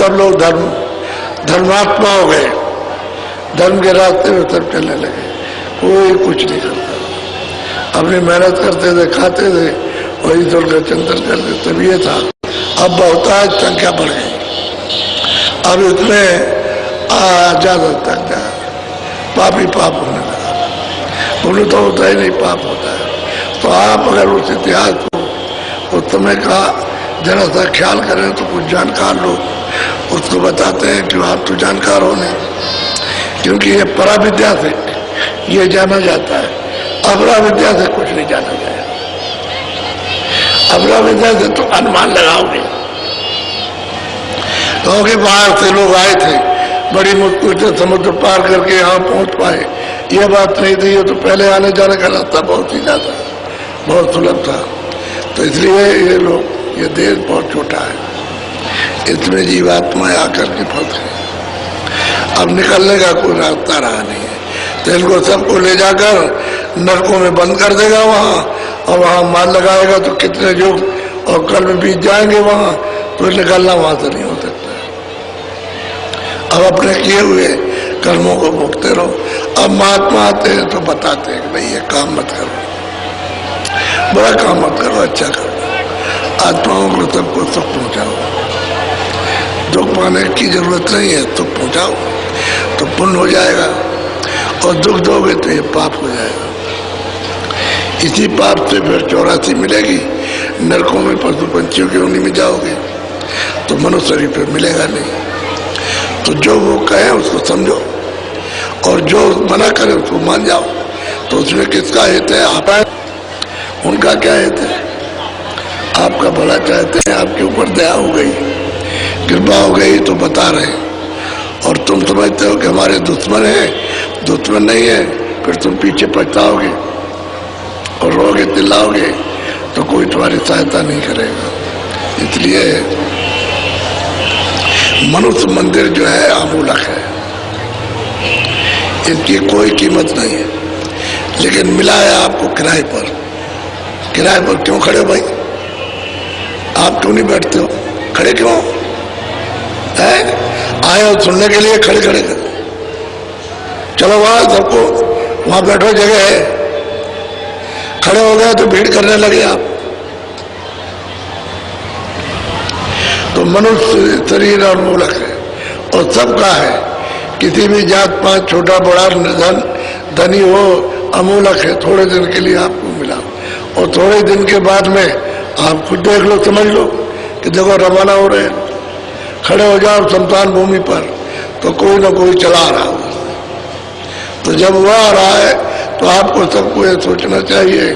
सब लोग धर्मात्मा हो गए, धर्म के रास्ते में सब चलने लगे, कोई कुछ नहीं करता, अपनी मेहनत करते थे, खाते थे, वही दुर्गा चिंतन करते, तब ये था। अब बहुतायत संख्या बढ़ गई, अब इसमें ज्यादा तक पाप ही पाप होने लगा, पुण्य तो होता ही नहीं, पाप होता है। तो आप अगर उस इतिहास को उस समय का जरा सा ख्याल करें तो कुछ जानकार लोग उसको बताते हैं कि आप तो जानकार हो नहीं, क्योंकि ये परा विद्या से ये जाना जाता है, अपरा विद्या से कुछ नहीं जाना जाए। अपरा विद्या से तो अनुमान लगाओगे, क्योंकि बाहर से लोग आए थे, बड़ी मुश्किल से समुद्र पार करके यहाँ पहुंच पाए, ये बात नहीं थी। ये तो पहले आने जाने का रास्ता बहुत ही ज्यादा, बहुत सुलभ था, तो इसलिए ये लोग, ये देश बहुत छोटा है, इसमें जीवात्माएं आकर के फंस गई। अब निकलने का कोई रास्ता रहा नहीं है, तो इनको सबको ले जाकर नरकों में बंद कर देगा वहाँ, और वहाँ मार लगाएगा तो कितने युग और कल में बीत जाएंगे वहाँ, तो निकलना वहाँ से नहीं हो सकता। अब अपने किए हुए कर्मों को भुगते रहो। अब महात्मा आते हैं तो बताते हैं कि भाई ये काम मत करो, बड़ा काम मत करो, अच्छा करो, आत्माओं को सबको सुख पहुंचाओ, दुख पाने की जरूरत नहीं है, सुख पहुंचाओ तो पुण्य हो जाएगा, और दुख दोगे तो ये पाप हो जाएगा। इसी पाप से फिर 84 मिलेगी, नरकों में पशु पंछियों की योनि में जाओगे, तो मनुष्य शरीर फिर मिलेगा नहीं। तो जो वो कहे उसको समझो, और जो मना करे उसको मान जाओ। तो उसमें किसका हित है? आप, उनका क्या हित है? आपका भला चाहते हैं, आपके ऊपर दया हो गई, कृपा हो गई तो बता रहे, और तुम समझते हो कि हमारे दुश्मन हैं, दुश्मन नहीं है, फिर तुम पीछे पछताओगे और रोगे चिल्लाओगे, तो कोई तुम्हारी सहायता नहीं करेगा। इसलिए मनुष्य मंदिर जो है अमूलक है, इसकी कोई कीमत नहीं है, लेकिन मिला है आपको किराए पर। किराए पर क्यों खड़े हो भाई? आप क्यों नहीं बैठते हो? खड़े क्यों है? आए हो सुनने के लिए, खड़े खड़े कर। चलो वहां सबको, वहां बैठो, जगह है। खड़े हो गए तो भीड़ करने लगे आप। तो मनुष्य शरीर अमूलक है, और सबका है, किसी भी जात पात, छोटा बड़ा, निर्धन धनी हो, अमूलक है। थोड़े दिन के लिए आपको मिला, और थोड़े दिन के बाद में आप खुद देख लो, समझ लो कि देखो रवाना हो रहे हैं, खड़े हो जाओ शमशान भूमि पर, तो कोई ना कोई चला रहा हो। तो जब वह आ रहा है तो आपको सबको ये सोचना चाहिए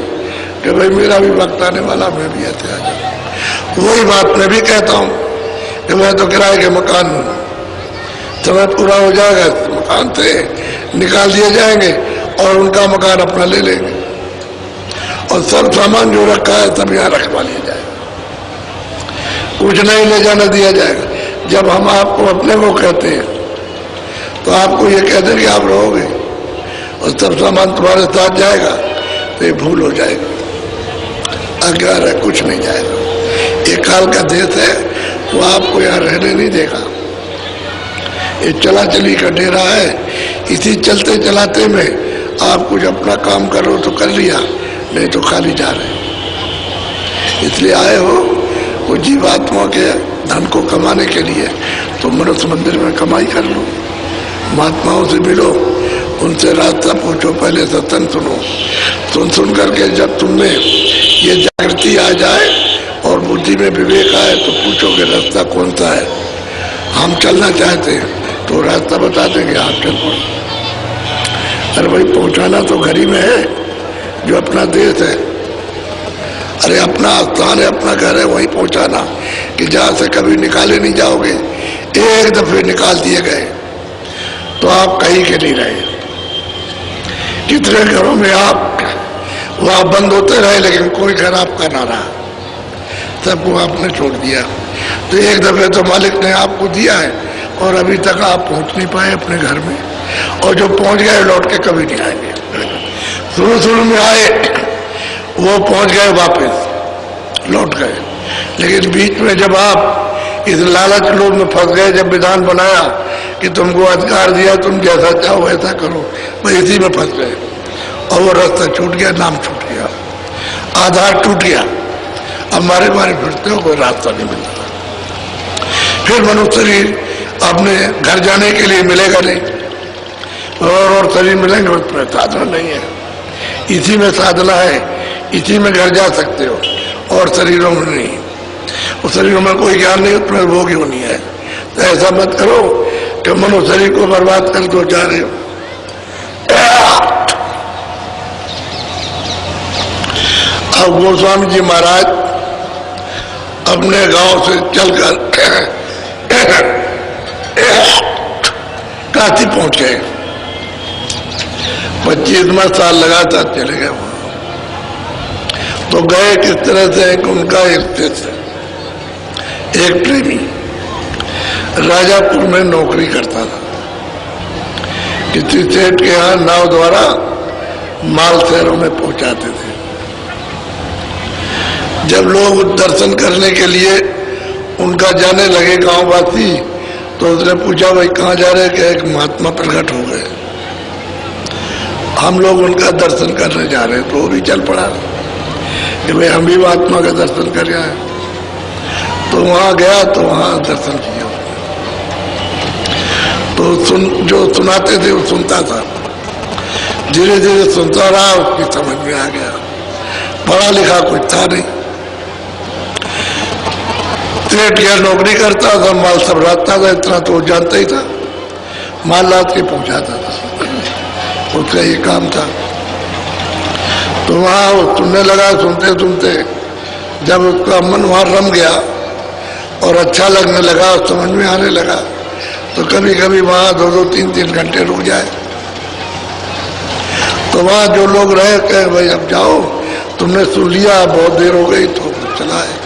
कि भाई मेरा भी वक्त आने वाला, मैं भी ऐसे आ जाऊँ। वही बात मैं भी कहता हूँ कि मैं तो किराए के मकान हूँ, समय पूरा हो जाएगा, मकान से निकाल दिए जाएंगे और उनका मकान अपना ले लेंगे, और सब सामान जो रखा है सब यहाँ रखवा लिया जाएगा, कुछ नहीं ले जाना दिया जाएगा। जब हम आपको अपने को कहते हैं तो आपको ये कहते हैं कि आप रहोगे, और सब सामान तुम्हारे साथ जाएगा, तो ये भूल हो जाएगी। अज्ञान है, कुछ नहीं जाएगा। ये काल का देश है, तो आपको यहाँ रहने नहीं देगा। ये चला चली का डेरा है, इसी चलते चलाते में आप कुछ अपना काम करो तो कर लिया, नहीं तो खाली जा रहे। इसलिए आए हो वो जीवात्मा के धन को कमाने के लिए, तो मनुष्य मंदिर में कमाई कर लो, महात्माओं से मिलो, उनसे रास्ता पूछो, पहले सत्संग सुनो, सुन करके जब तुमने ये जागृति आ जाए और बुद्धि में विवेक आए तो पूछो कि रास्ता कौन सा है। हम चलना चाहते हैं तो रास्ता बता देंगे, आप चल पड़ो। अरे भाई पहुंचाना तो घर ही में है, जो अपना देश है, अरे अपना स्थान है, अपना घर है, वहीं पहुंचाना, कि जहां से कभी निकाले नहीं जाओगे। एक दफे निकाल दिए गए तो आप कहीं के नहीं रहे। कितने घरों में आप वहां बंद होते रहे, लेकिन कोई घर आपका ना रहा, सबको आपने छोड़ दिया। तो एक दफे तो मालिक ने आपको दिया है, और अभी तक आप पहुंच नहीं पाए अपने घर में, और जो पहुंच गए लौट के कभी नहीं आएंगे। शुरू में आए वो पहुंच गए, वापस लौट गए, लेकिन बीच में जब आप इस लालच लोग में फंस गए। जब विधान बनाया कि तुमको अधिकार दिया, तुम जैसा चाहो वैसा करो, बस इसी में फंस गए और वो रास्ता छूट गया, नाम छूट गया, आधार टूट गया। अब मारे मारे फिरते हो, कोई रास्ता नहीं मिलता। फिर मनुष्य शरीर अपने घर जाने के लिए मिलेगा नहीं, और शरीर मिलेंगे, उसमें साधना नहीं है। इसी में साधना है, इसी में घर जा सकते हो, और शरीरों में नहीं। उस शरीरों में कोई ज्ञान नहीं, उसमें भोग ही नहीं है। तो ऐसा मत करो कि मनुष्य शरीर को बर्बाद कर दो जा रहे हो। अब गोस्वामी जी महाराज अपने गांव से चलकर काशी पहुंचे। 25वां साल लगातार चले गए वहां। तो गए किस तरह से, उनका स्थित एक प्रेमी राजापुर में नौकरी करता था। किसी सेठ के यहाँ नाव द्वारा माल शहरों में पहुंचाते थे। जब लोग दर्शन करने के लिए उनका जाने लगे गांववासी, तो उसने पूछा भाई कहाँ जा रहे? कि एक महात्मा प्रकट हो गए, हम लोग उनका दर्शन करने जा रहे हैं। तो वो भी चल पड़ा कि भाई हम भी महात्मा का दर्शन कर आए। तो वहां गया, तो वहां दर्शन किया। तो जो सुनाते थे वो सुनता था, धीरे धीरे सुनता रहा, उसकी समझ में आ गया। पढ़ा लिखा कुछ था नहीं, सेठ या नौकरी करता था, माल सब रखता था, इतना तो जानता ही था, माल लाद के पहुंचाता था, उसका ये काम था। तो वहां वो सुनने लगा, सुनते सुनते जब उसका मन वहां रम गया और अच्छा लगने लगा, समझ में आने लगा, तो कभी कभी वहां 2-2, 3-3 घंटे रुक जाए। तो वहां जो लोग रहे कहे भाई अब जाओ, तुमने सुन लिया, बहुत देर हो गई, तो चला है।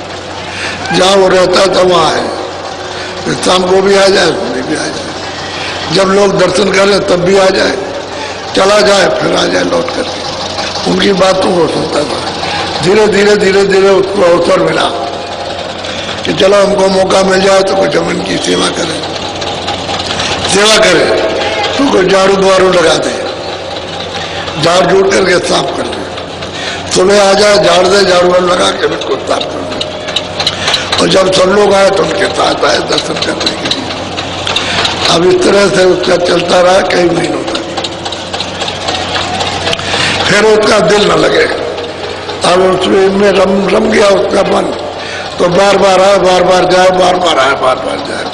जहाँ वो रहता था वहाँ है, तो शाम को भी आ जाए, सुबह भी आ जाए, जब लोग दर्शन करें तब भी आ जाए, चला जाए फिर आ जाए लौट करके। उनकी बातों को सुनता था। धीरे धीरे धीरे धीरे उसको अवसर मिला कि चलो हमको मौका मिल जाए तो कुछ हम इनकी सेवा करें। सेवा करें तो कोई झाड़ू बुआरू लगा दे, झाड़ झूड़ करके साफ कर दे, सुबह आ जाए, झाड़ दे, झाड़ू लगा के उसको साफ कर दे। और जब सब लोग आए तो उनके साथ आए दर्शन करने के लिए। अब इस तरह से उसका चलता रहा कई महीनों तक। फिर उसका दिल न लगे, अब उसमें रम गया उसका मन, तो बार बार आए, बार बार जाए, बार बार आए, बार बार जाए।